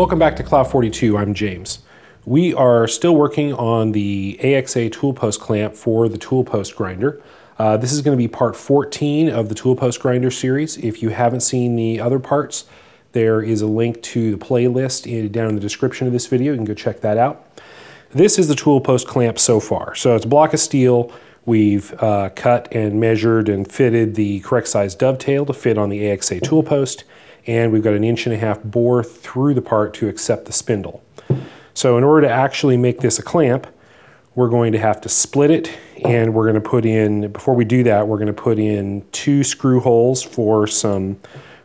Welcome back to Cloud 42. I'm James. We are still working on the AXA Toolpost clamp for the Toolpost grinder. This is going to be part 14 of the Toolpost grinder series. If you haven't seen the other parts, there is a link to the playlist down in the description of this video. You can go check that out. This is the Toolpost clamp so far. So it's a block of steel. We've cut and measured and fitted the correct size dovetail to fit on the AXA Toolpost. And we've got an 1.5 inch bore through the part to accept the spindle. So in order to actually make this a clamp, we're going to have to split it, and we're going to put in, before we do that, we're going to put in 2 screw holes for some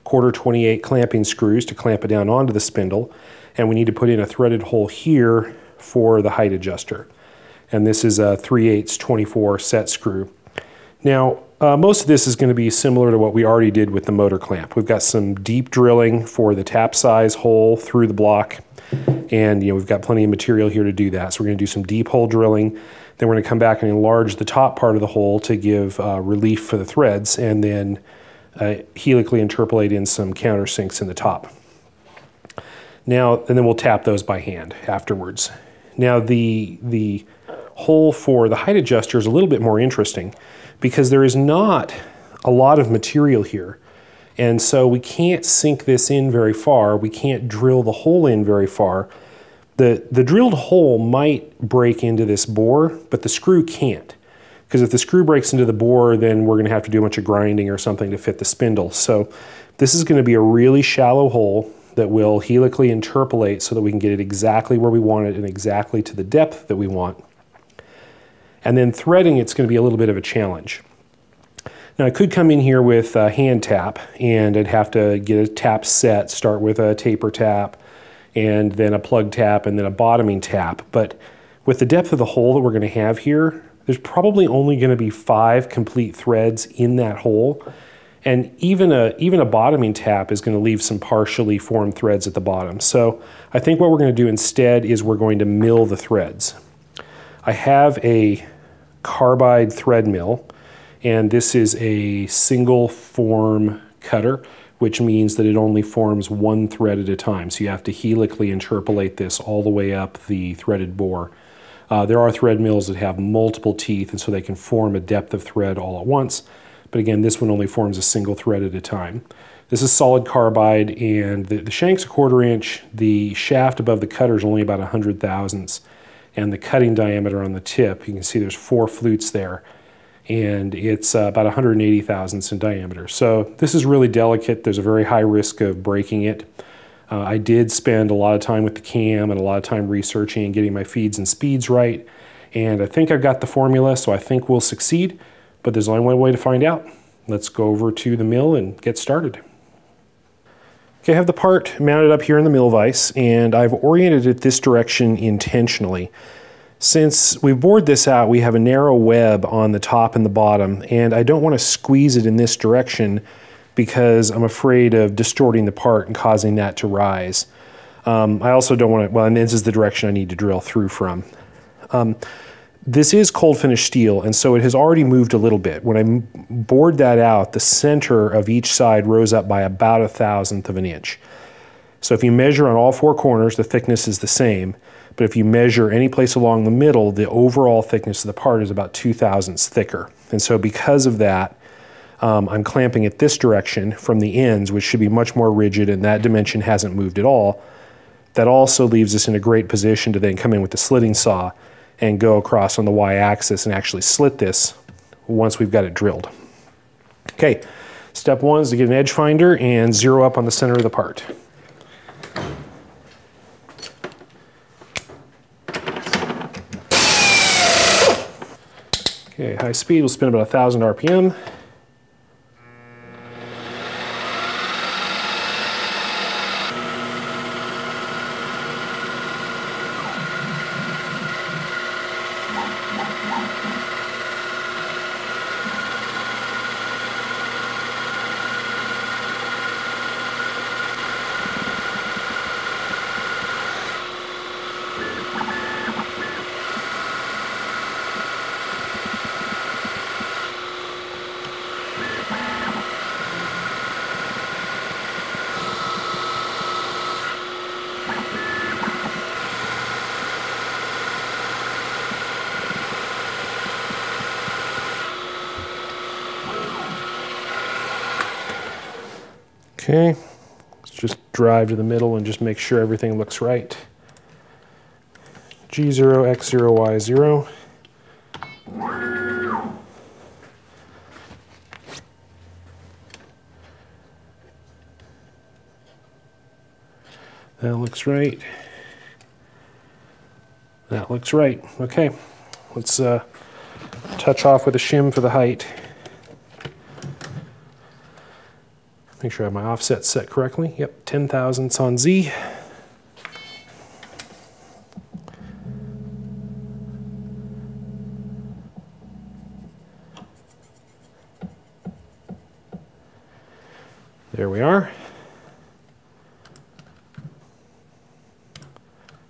1/4 clamping screws to clamp it down onto the spindle, and we need to put in a threaded hole here for the height adjuster. And this is a 3/8 24 set screw. Now, most of this is going to be similar to what we already did with the motor clamp. We've got some deep drilling for the tap size hole through the block, and we've got plenty of material here to do that. So we're going to do some deep hole drilling. Then we're going to come back and enlarge the top part of the hole to give relief for the threads, and then helically interpolate in some countersinks in the top. Now, and then we'll tap those by hand afterwards. Now, the hole for the height adjuster is a little bit more interesting because there is not a lot of material here. And so we can't sink this in very far. We can't drill the hole in very far. The drilled hole might break into this bore, but the screw can't. Because if the screw breaks into the bore, then we're going to have to do a bunch of grinding or something to fit the spindle. So this is going to be a really shallow hole that will helically interpolate so that we can get it exactly where we want it and exactly to the depth that we want. And then threading, it's going to be a little bit of a challenge. Now I could come in here with a hand tap, and I'd have to get a tap set, start with a taper tap, and then a plug tap, and then a bottoming tap. But with the depth of the hole that we're going to have here, there's probably only going to be 5 complete threads in that hole. And even a bottoming tap is going to leave some partially formed threads at the bottom. So I think what we're going to do instead is we're going to mill the threads. I have a carbide thread mill, and this is a single form cutter, which means that it only forms 1 thread at a time. So you have to helically interpolate this all the way up the threaded bore. There are thread mills that have multiple teeth, and so they can form a depth of thread all at once. But again, this one only forms a single thread at a time. This is solid carbide, and the shank's a 1/4 inch. The shaft above the cutter is only about 100 thousandths. And the cutting diameter on the tip, you can see there's 4 flutes there, and it's about 180 thousandths in diameter. So this is really delicate. There's a very high risk of breaking it. I did spend a lot of time with the cam and a lot of time researching and getting my feeds and speeds right, and I think I've got the formula, so I think we'll succeed, but there's only one way to find out. Let's go over to the mill and get started. Okay, I have the part mounted up here in the mill vise, and I've oriented it this direction intentionally. Since we've bored this out, we have a narrow web on the top and the bottom, and I don't want to squeeze it in this direction because I'm afraid of distorting the part and causing that to rise. I also don't want to, well, and this is the direction I need to drill through from. This is cold finish steel, and so it has already moved a little bit. When I bored that out, the center of each side rose up by about 1/1000th of an inch. So if you measure on all 4 corners, the thickness is the same, but if you measure any place along the middle, the overall thickness of the part is about 2 thousandths thicker. And so because of that, I'm clamping it this direction from the ends, which should be much more rigid, and that dimension hasn't moved at all. That also leaves us in a great position to then come in with the slitting saw and go across on the y-axis and actually slit this once we've got it drilled. Okay, step 1 is to get an edge finder and zero up on the center of the part. Okay, high speed will spin about 1,000 RPM. Okay, let's just drive to the middle and just make sure everything looks right. G0, X0, Y0. That looks right. That looks right. Okay, let's touch off with a shim for the height. Make sure I have my offset set correctly. Yep, 10 thousandths on Z. There we are.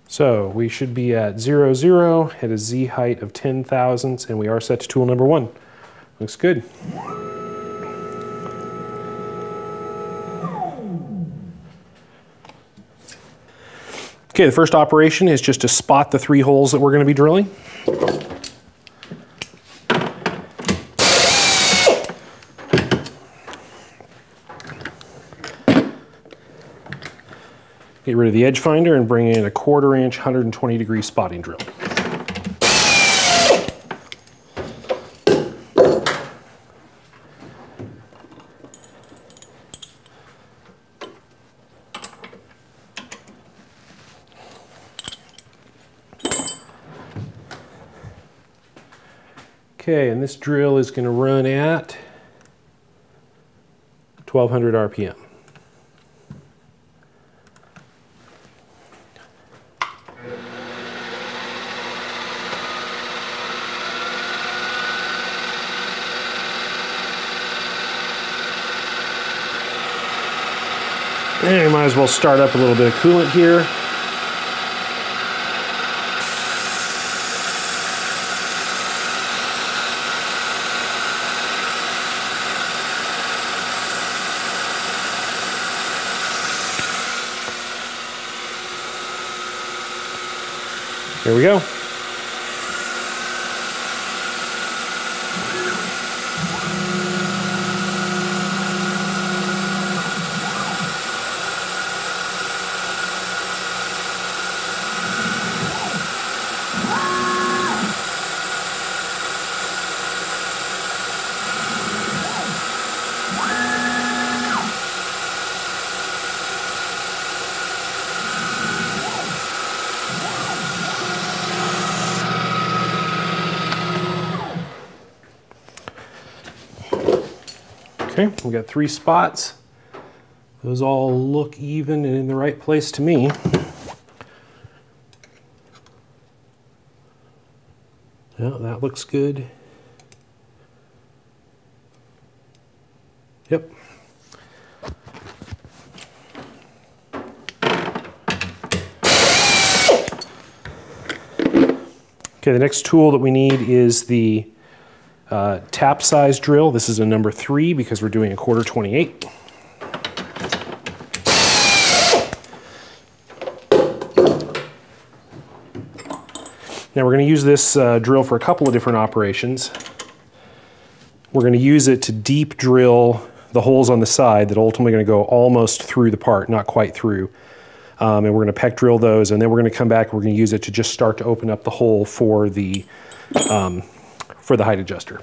So we should be at 0, 0 at a Z height of 10 thousandths, and we are set to tool number 1. Looks good. Okay, the first operation is just to spot the 3 holes that we're going to be drilling. Get rid of the edge finder and bring in a 1/4 inch 120-degree spotting drill. Okay, and this drill is going to run at 1200 RPM. And we might as well start up a little bit of coolant here. Here we go. Okay, we got 3 spots. Those all look even and in the right place to me. Yeah, that looks good. Yep. Okay, the next tool that we need is the tap size drill. This is a number 3 because we're doing a 1/4 28. Now we're going to use this drill for a couple of different operations. We're going to use it to deep drill the holes on the side that are ultimately going to go almost through the part, not quite through. And we're going to peck drill those, and then we're going to come back and we're going to use it to just start to open up the hole for the height adjuster.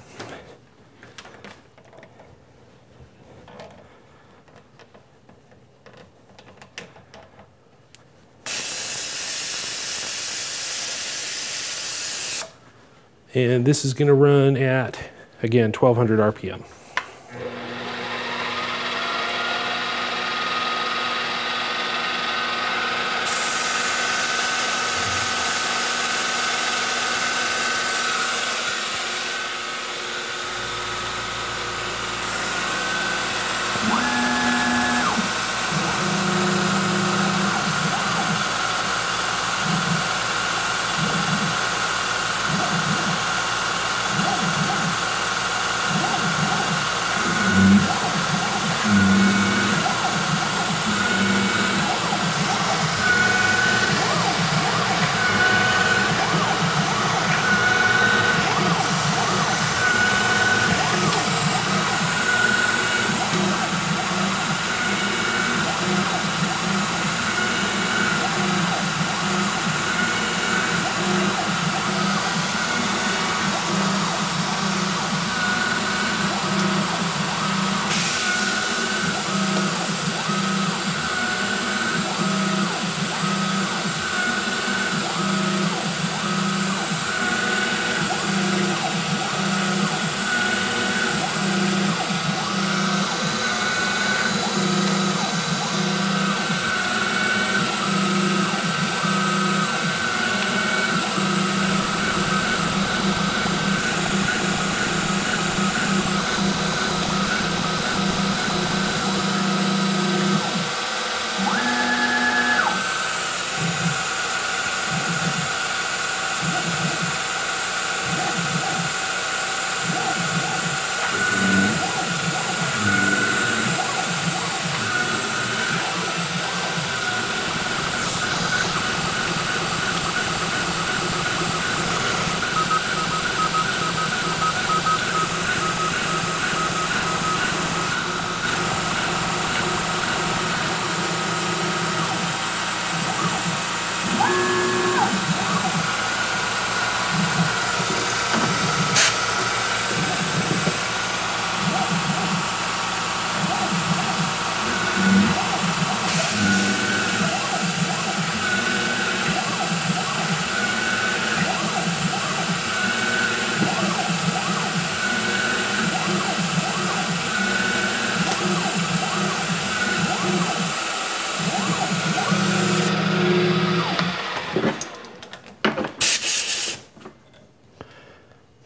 And this is going to run at, again, 1200 RPM.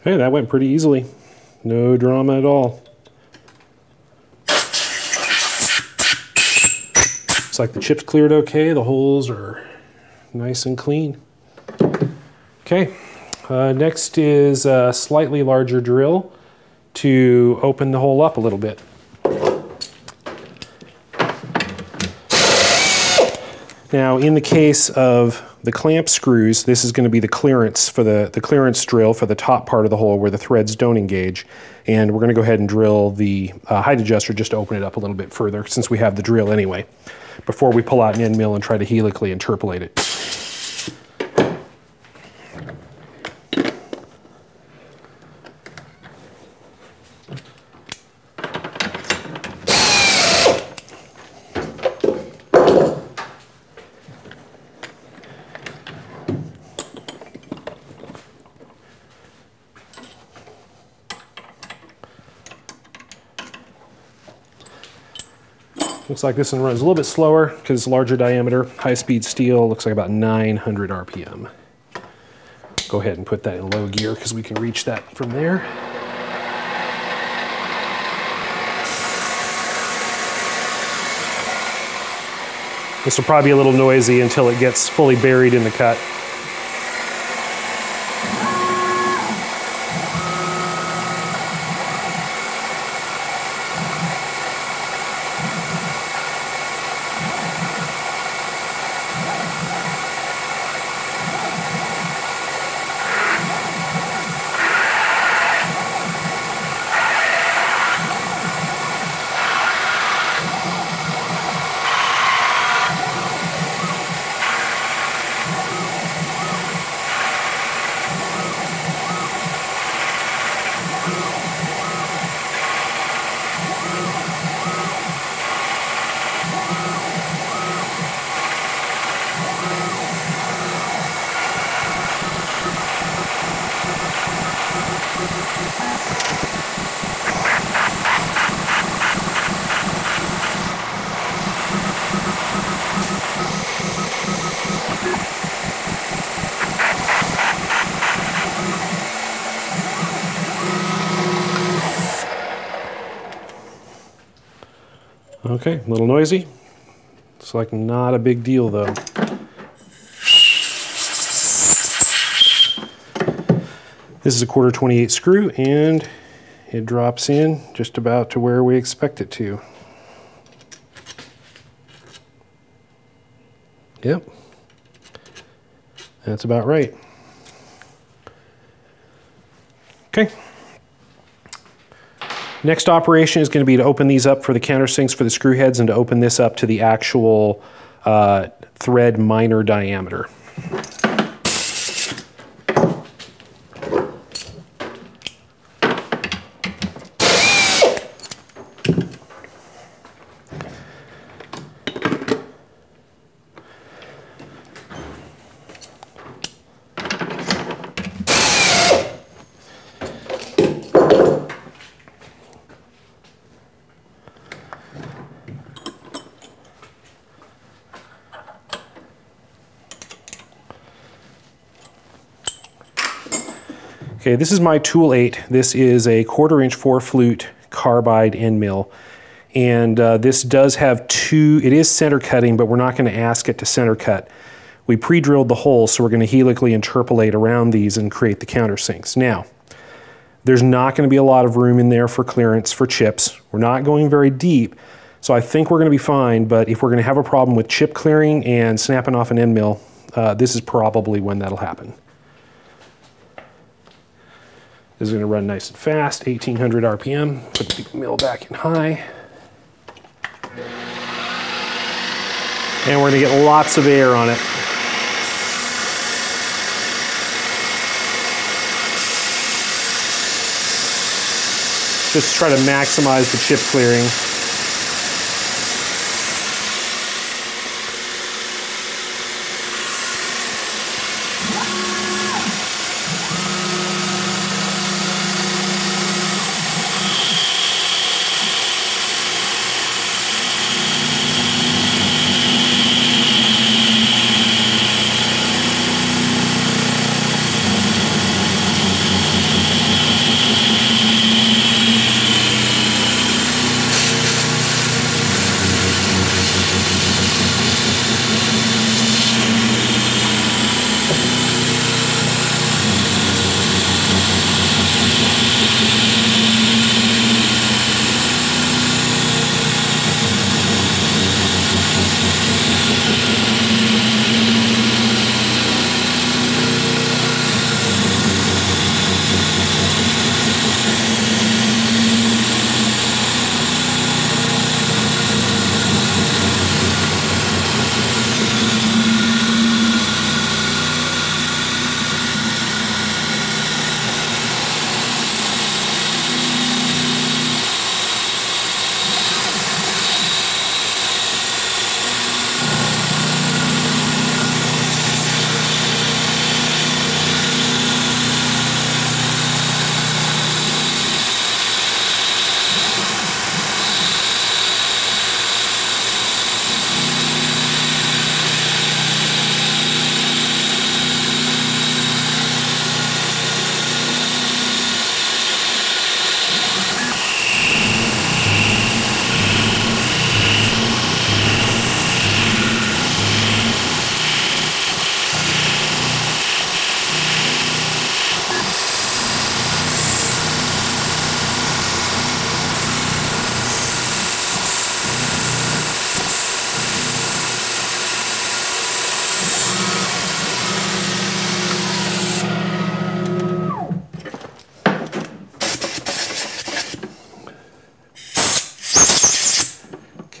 Hey, that went pretty easily. No drama at all. Looks like the chips cleared okay. The holes are nice and clean. Okay, next is a slightly larger drill to open the hole up a little bit. Now, in the case of the clamp screws, this is going to be the clearance for the clearance drill for the top part of the hole where the threads don't engage. And we're going to go ahead and drill the height adjuster just to open it up a little bit further, since we have the drill anyway, before we pull out an end mill and try to helically interpolate it. Looks like this one runs a little bit slower because it's larger diameter. High-speed steel looks like about 900 RPM. Go ahead and put that in low gear because we can reach that from there. This will probably be a little noisy until it gets fully buried in the cut. Okay, a little noisy. It's like not a big deal though. This is a 1/4-28 screw and it drops in just about to where we expect it to. Yep, that's about right. Okay. Next operation is going to be to open these up for the countersinks for the screw heads and to open this up to the actual thread minor diameter. Okay, this is my Tool 8. This is a 1/4-inch 4-flute carbide end mill. And this does have it is center cutting, but we're not going to ask it to center cut. We pre-drilled the hole, so we're going to helically interpolate around these and create the countersinks. Now, there's not going to be a lot of room in there for clearance for chips. We're not going very deep, so I think we're going to be fine, but if we're going to have a problem with chip clearing and snapping off an end mill, this is probably when that'll happen. This is going to run nice and fast, 1800 RPM. Put the mill back in high. And we're going to get lots of air on it. Just try to maximize the chip clearing.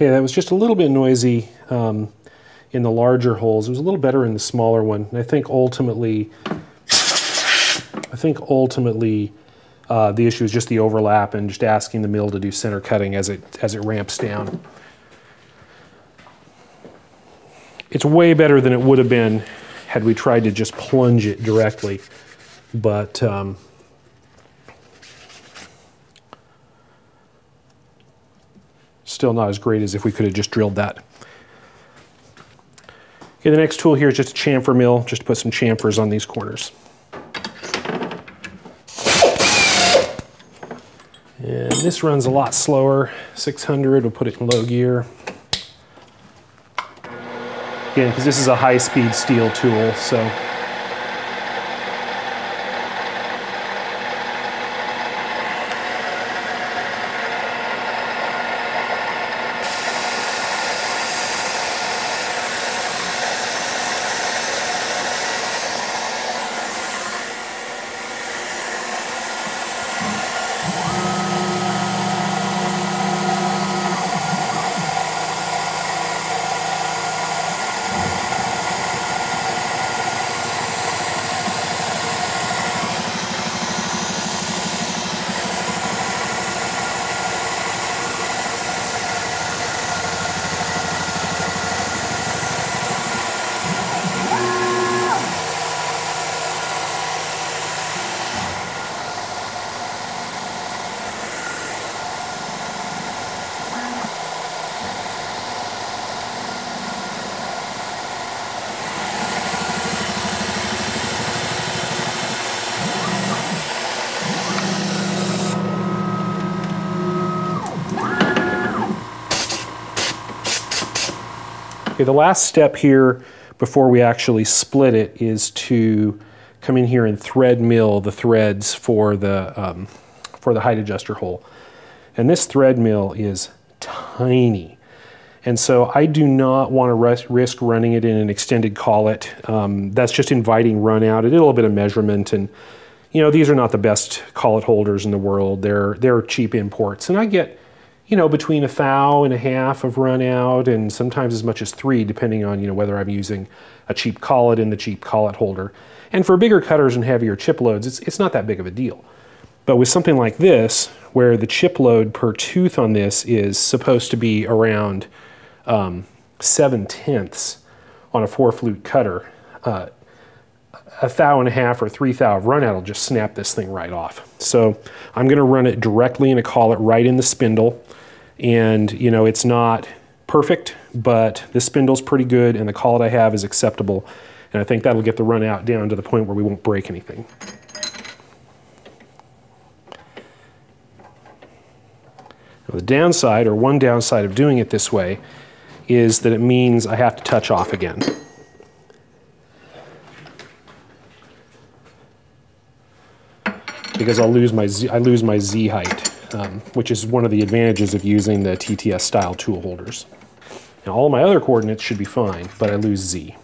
Okay, that was just a little bit noisy in the larger holes. It was a little better in the smaller one. And I think ultimately the issue is just the overlap and just asking the mill to do center cutting as it ramps down. It's way better than it would have been had we tried to just plunge it directly, but still not as great as if we could have just drilled that. Okay, the next tool here is just a chamfer mill, just to put some chamfers on these corners. And this runs a lot slower, 600, we'll put it in low gear. Again, because this is a high-speed steel tool, so. Okay, the last step here before we actually split it is to come in here and thread mill the threads for the height adjuster hole. And this thread mill is tiny. And so I do not want to risk running it in an extended collet. That's just inviting run out. It did a little bit of measurement, and you know, these are not the best collet holders in the world. They're cheap imports. And I get, you know, between 1.5 thou of run out and sometimes as much as 3, depending on, you know, whether I'm using a cheap collet in the cheap collet holder. And for bigger cutters and heavier chip loads, it's not that big of a deal. But with something like this, where the chip load per tooth on this is supposed to be around 7/10 on a 4-flute cutter, 1.5 thou or 3 thou of run out will just snap this thing right off. So I'm going to run it directly in a collet right in the spindle. And you know, it's not perfect, but the spindle's pretty good and the collet I have is acceptable. And I think that'll get the run out down to the point where we won't break anything. Now, the downside, or one downside of doing it this way, is that it means I have to touch off again. Because I lose my Z height, which is one of the advantages of using the TTS style tool holders. Now all my other coordinates should be fine, but I lose Z.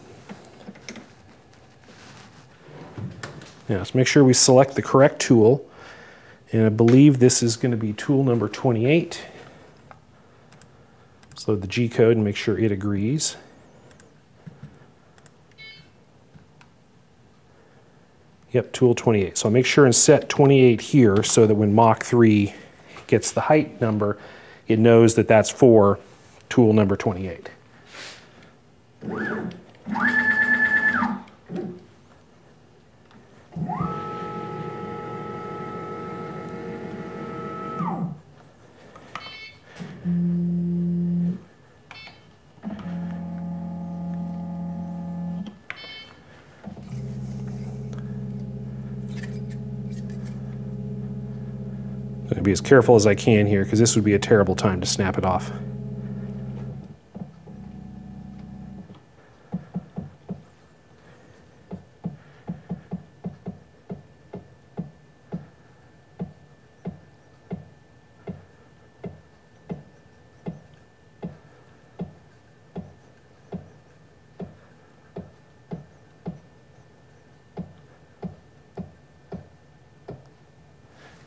Now let's make sure we select the correct tool, and I believe this is going to be tool number 28. Let's load the G code and make sure it agrees. Yep, tool 28. So I'll make sure and set 28 here so that when Mach 3 gets the height number, it knows that that's for tool number 28. I'm going to be as careful as I can here because this would be a terrible time to snap it off.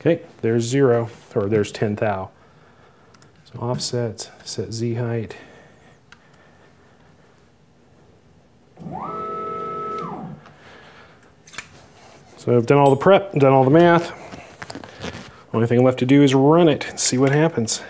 Okay, there's 0, or there's 10 thou. So offset, set Z height. So I've done all the prep, done all the math. Only thing left to do is run it and see what happens.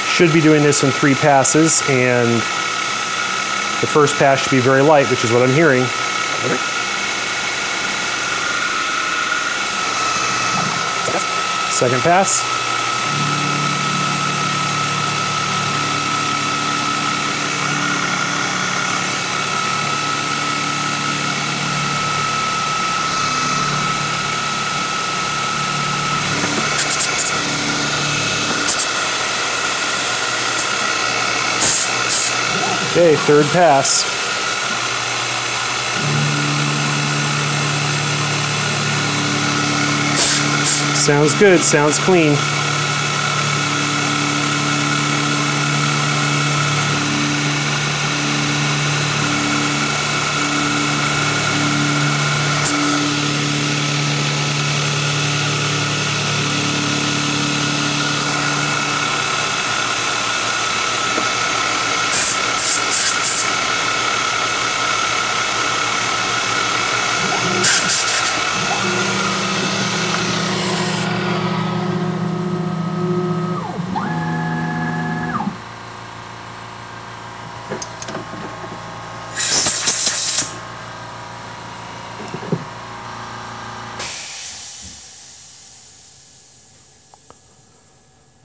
Should be doing this in 3 passes, and the first pass should be very light, which is what I'm hearing. Second pass. Okay, third pass. Sounds good, sounds clean.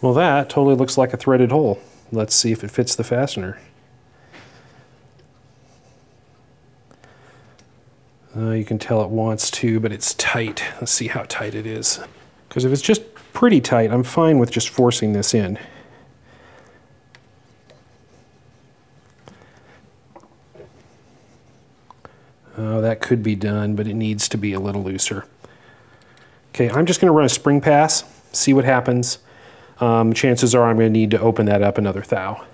Well, that totally looks like a threaded hole. Let's see if it fits the fastener. You can tell it wants to, but it's tight. Let's see how tight it is. Because if it's just pretty tight, I'm fine with just forcing this in. Oh, that could be done, but it needs to be a little looser. Okay, I'm just going to run a spring pass, see what happens. Chances are I'm going to need to open that up another thou.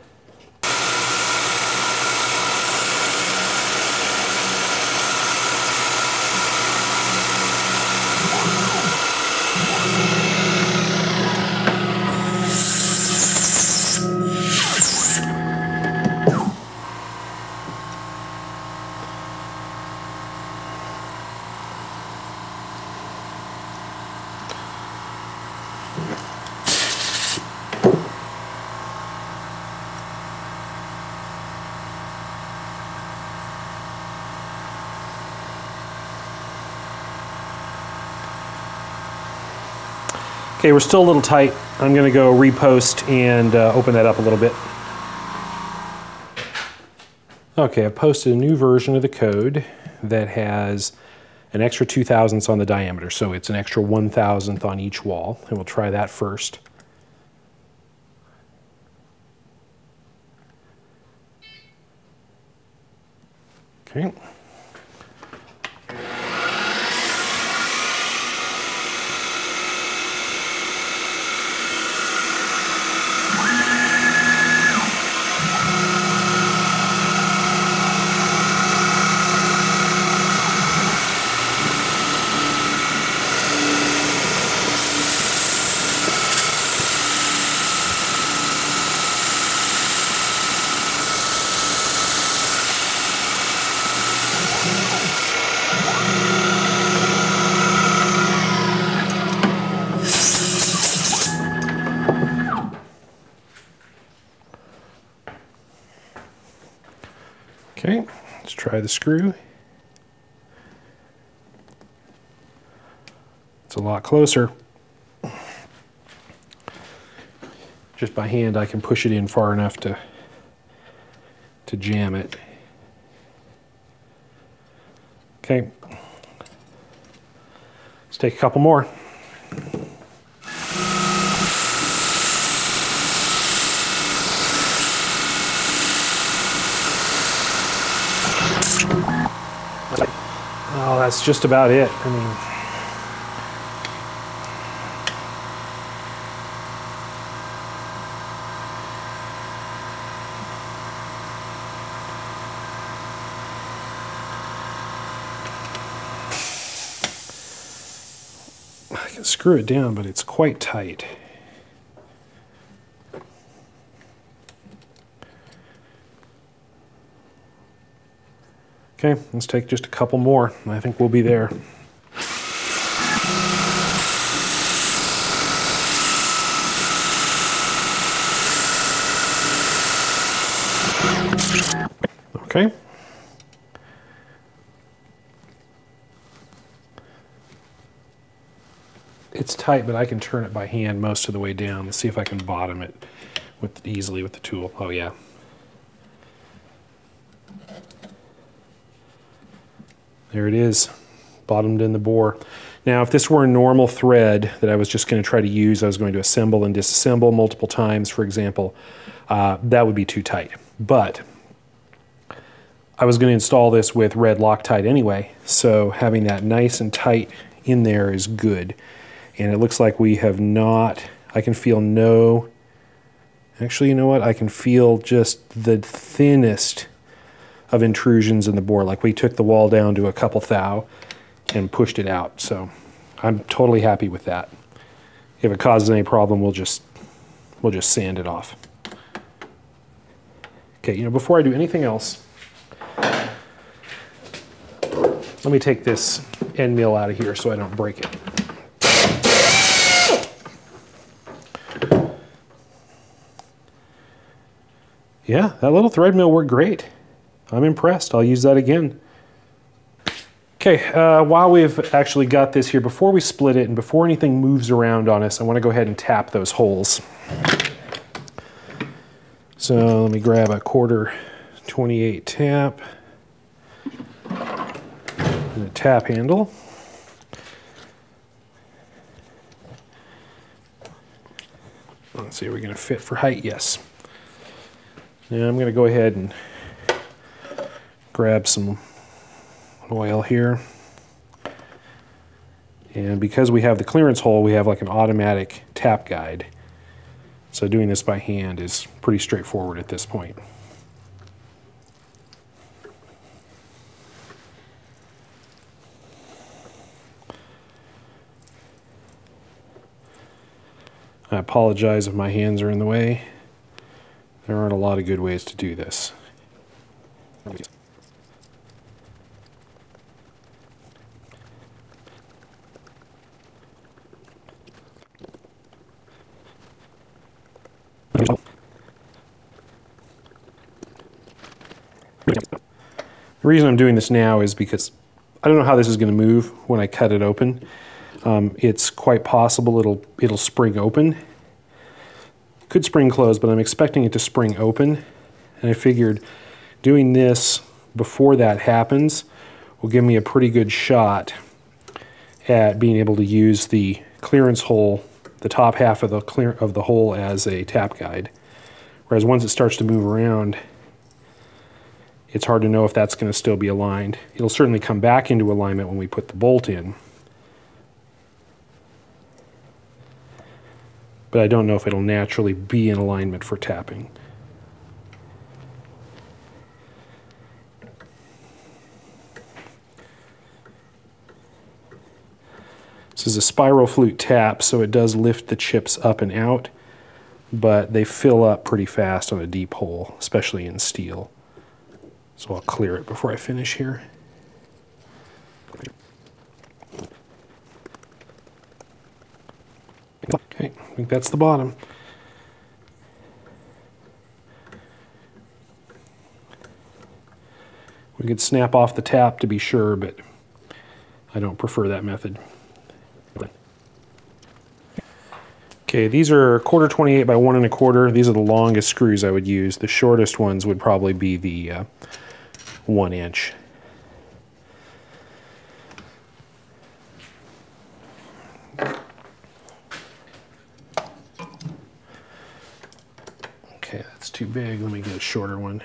Okay, we're still a little tight. I'm going to go repost and open that up a little bit. Okay, I posted a new version of the code that has an extra 0.02 on the diameter, so it's an extra 1,000th on each wall, and we'll try that first. Okay. Okay, let's try the screw. It's a lot closer. just by hand I can push it in far enough to jam it. Okay, let's take a couple more. Oh, that's just about it. I mean, I can screw it down, but it's quite tight. Okay, let's take just a couple more, and I think we'll be there. Okay. It's tight, but I can turn it by hand most of the way down. Let's see if I can bottom it easily with the tool. Oh yeah. There it is, bottomed in the bore. Now, if this were a normal thread that I was just going to try to use, I was going to assemble and disassemble multiple times, for example, that would be too tight. But I was going to install this with red Loctite anyway, so having that nice and tight in there is good. And it looks like we have not, I can feel no, actually, you know what? I can feel just the thinnest of intrusions in the bore. Like we took the wall down to a couple thou and pushed it out. So I'm totally happy with that. If it causes any problem, we'll just sand it off. Okay, you know, before I do anything else, let me take this end mill out of here so I don't break it. Yeah, that little thread mill worked great. I'm impressed. I'll use that again. Okay, while we've actually got this here, before we split it and before anything moves around on us, I want to go ahead and tap those holes. So let me grab a 1/4 28 tap and a tap handle. Let's see, are we going to fit for height? Yes. Now I'm going to go ahead and grab some oil here. And because we have the clearance hole, we have like an automatic tap guide. So doing this by hand is pretty straightforward at this point. I apologize if my hands are in the way. There aren't a lot of good ways to do this. The reason I'm doing this now is because I don't know how this is going to move when I cut it open. It's quite possible it'll spring open. Could spring close, but I'm expecting it to spring open. And I figured doing this before that happens will give me a pretty good shot at being able to use the clearance hole, the top half of the hole, as a tap guide. Whereas once it starts to move around, it's hard to know if that's going to still be aligned. It'll certainly come back into alignment when we put the bolt in. But I don't know if it'll naturally be in alignment for tapping. This is a spiral flute tap, so it does lift the chips up and out, but they fill up pretty fast on a deep hole, especially in steel. So I'll clear it before I finish here. Okay, I think that's the bottom. We could snap off the tap to be sure, but I don't prefer that method. Okay, these are 1/4 28 by 1 1/4. These are the longest screws I would use. The shortest ones would probably be the 1 inch. Okay, that's too big. Let me get a shorter one.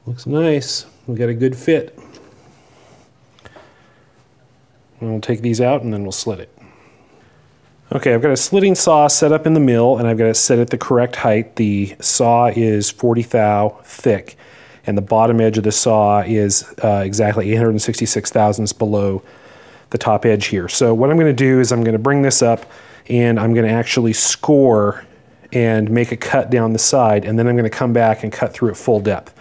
Looks nice. We got a good fit. And we'll take these out and then we'll slit it. Okay, I've got a slitting saw set up in the mill and I've got it set at the correct height. The saw is 40 thou thick and the bottom edge of the saw is exactly 866 thousandths below the top edge here. So what I'm going to do is I'm going to bring this up and I'm going to actually score and make a cut down the side, and then I'm going to come back and cut through at full depth.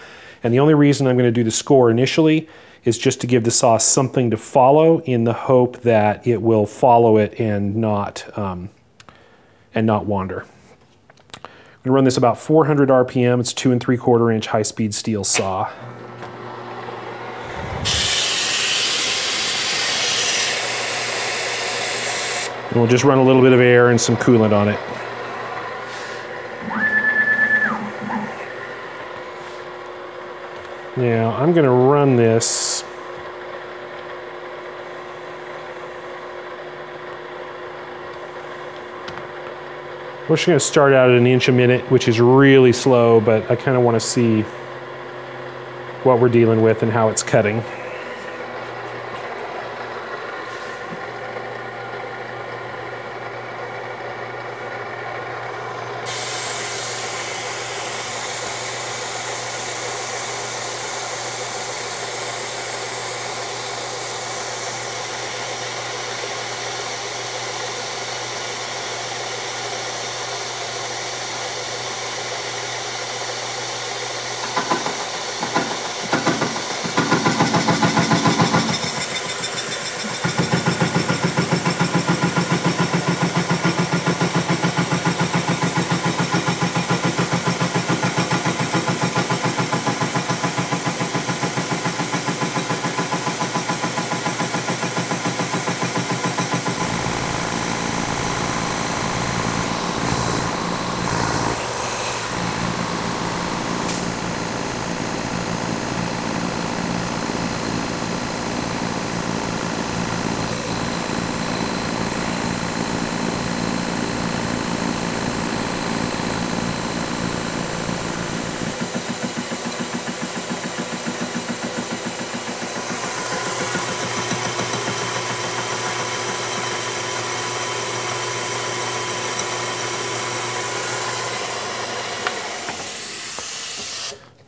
And the only reason I'm going to do the score initially is just to give the saw something to follow in the hope that it will follow it and not wander. I'm going to run this about 400 RPM. It's 2 3/4 inch high-speed steel saw. And we'll just run a little bit of air and some coolant on it. Now, I'm going to run this we're just going to start out at 1 inch a minute, which is really slow, but I kind of want to see what we're dealing with and how it's cutting.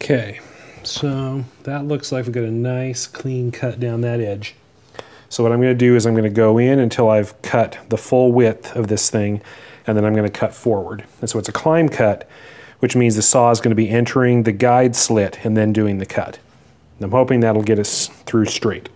Okay, so that looks like we've got a nice clean cut down that edge. So what I'm going to do is I'm going to go in until I've cut the full width of this thing, and then I'm going to cut forward. And so it's a climb cut, which means the saw is going to be entering the guide slit and then doing the cut. And I'm hoping that'll get us through straight.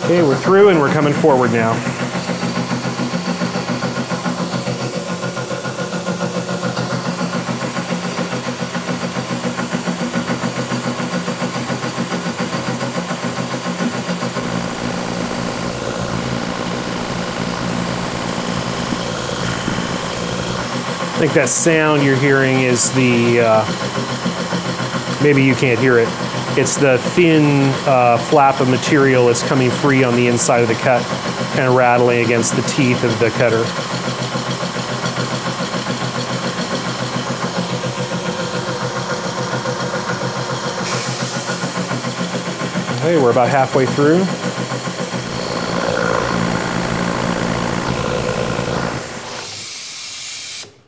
Okay, we're through and we're coming forward now. I think that sound you're hearing is the, maybe you can't hear it. It's the thin flap of material that's coming free on the inside of the cut, kind of rattling against the teeth of the cutter. Okay, we're about halfway through.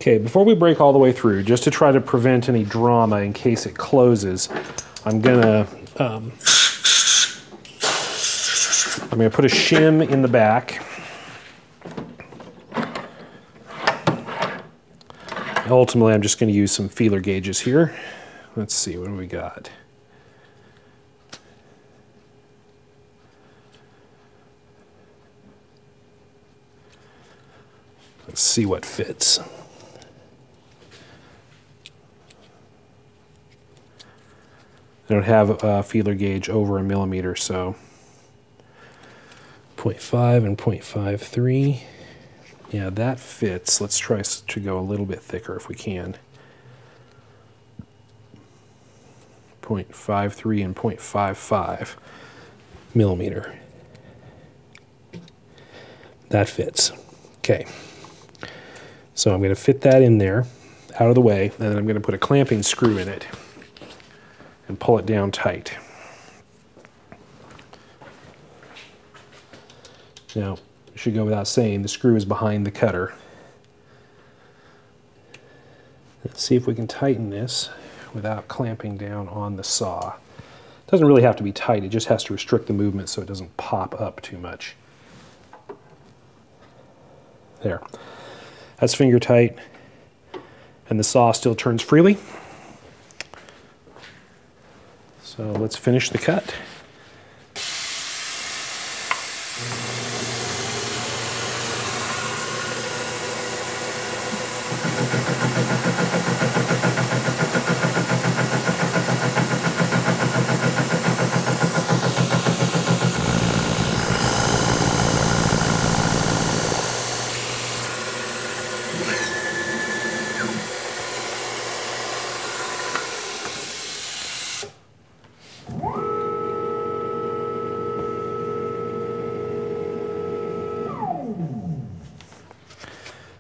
Okay, before we break all the way through, just to try to prevent any drama in case it closes, I'm gonna put a shim in the back. Ultimately, I'm just gonna use some feeler gauges here. Let's see, what do we got? Let's see what fits. I don't have a feeler gauge over 1 millimeter, so 0.5 and 0.53. Yeah, that fits. Let's try to go a little bit thicker if we can. 0.53 and 0.55 millimeter. That fits. Okay. So I'm going to fit that in there, out of the way, and then I'm going to put a clamping screw in it and pull it down tight. Now, it should go without saying, the screw is behind the cutter. Let's see if we can tighten this without clamping down on the saw. It doesn't really have to be tight, it just has to restrict the movement so it doesn't pop up too much. There. That's finger tight, and the saw still turns freely. So let's finish the cut.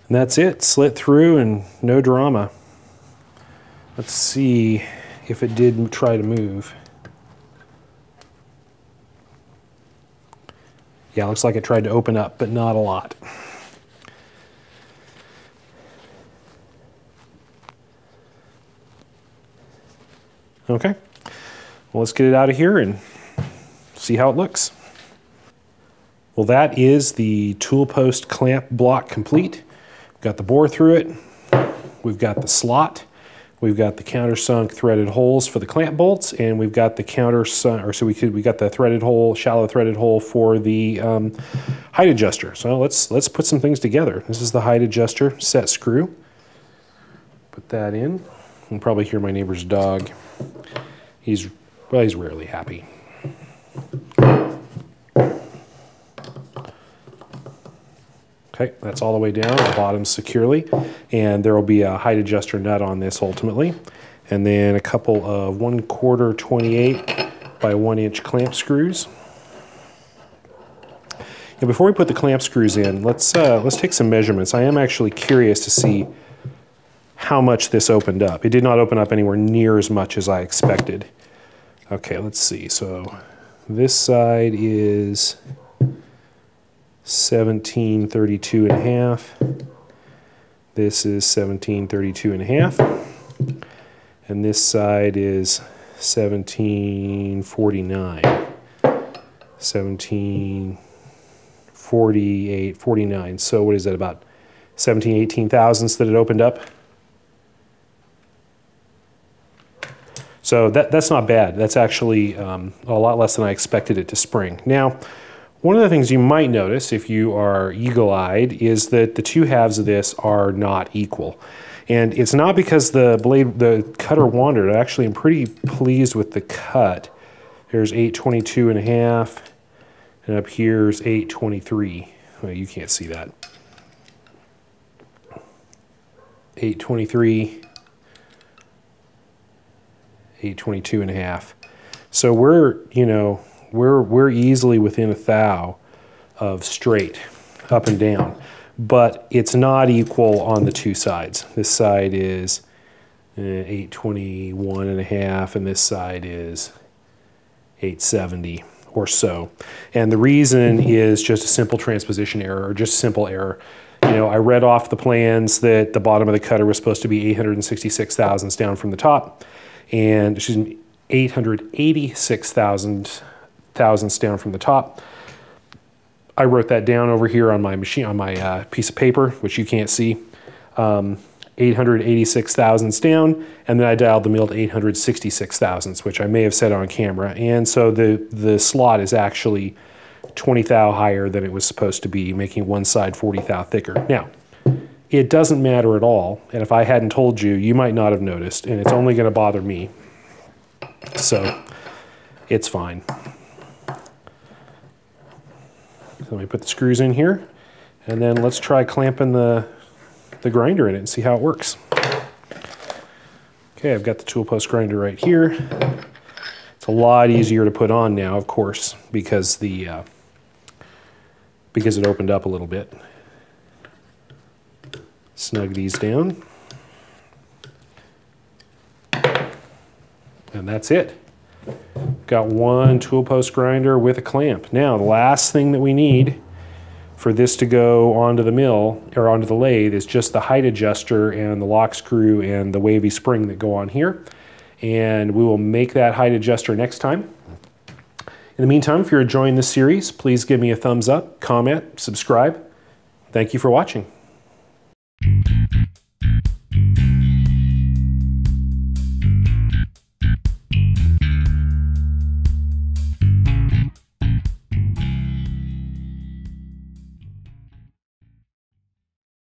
And that's it, slit through and no drama. Let's see if it did try to move. Yeah, looks like it tried to open up, but not a lot. Okay, well, let's get it out of here and see how it looks. Well, that is the Toolpost clamp block complete. Got the bore through it, we've got the slot, we've got the countersunk threaded holes for the clamp bolts, and we've got the we got the threaded hole, shallow threaded hole for the height adjuster. So let's put some things together. This is the height adjuster set screw. Put that in. You can probably hear my neighbor's dog. He's rarely happy. Okay, that's all the way down, the bottom securely, and there will be a height adjuster nut on this ultimately, and then a couple of 1/4 28 by 1 inch clamp screws. And before we put the clamp screws in, let's take some measurements. I am actually curious to see how much this opened up. It did not open up anywhere near as much as I expected. Okay, let's see. So this side is 1732.5. This is 1732.5. And this side is 1749. 1748, 49. So what is that, about 17, 18 thousandths that it opened up? So that's not bad. That's actually a lot less than I expected it to spring. Now, one of the things you might notice if you are eagle-eyed is that the two halves of this are not equal. And it's not because the cutter wandered. I actually am pretty pleased with the cut. There's 822.5, and up here's 823. Well, you can't see that. 823, 822.5. So we're, you know, we're easily within a thou of straight up and down, but it's not equal on the two sides. This side is 821.5, and this side is 870 or so. And the reason is just a simple transposition error, or just simple error. You know, I read off the plans that the bottom of the cutter was supposed to be 866 thousandths down from the top, and 886 thousandths down from the top. I wrote that down over here on my machine, on my piece of paper, which you can't see. 886 thousandths down, and then I dialed the mill to 866 thousandths, which I may have said on camera. And so the slot is actually 20 thou higher than it was supposed to be, making one side 40 thou thicker. Now, it doesn't matter at all, and if I hadn't told you, you might not have noticed, and it's only going to bother me. So it's fine. So let me put the screws in here, and then let's try clamping the grinder in it and see how it works. Okay, I've got the Toolpost grinder right here. It's a lot easier to put on now, of course, because it opened up a little bit. Snug these down. And that's it. Got one Toolpost grinder with a clamp. Now, the last thing that we need for this to go onto the mill, or onto the lathe, is just the height adjuster and the lock screw and the wavy spring that go on here. And we will make that height adjuster next time. In the meantime, if you're enjoying this series, please give me a thumbs up, comment, subscribe. Thank you for watching.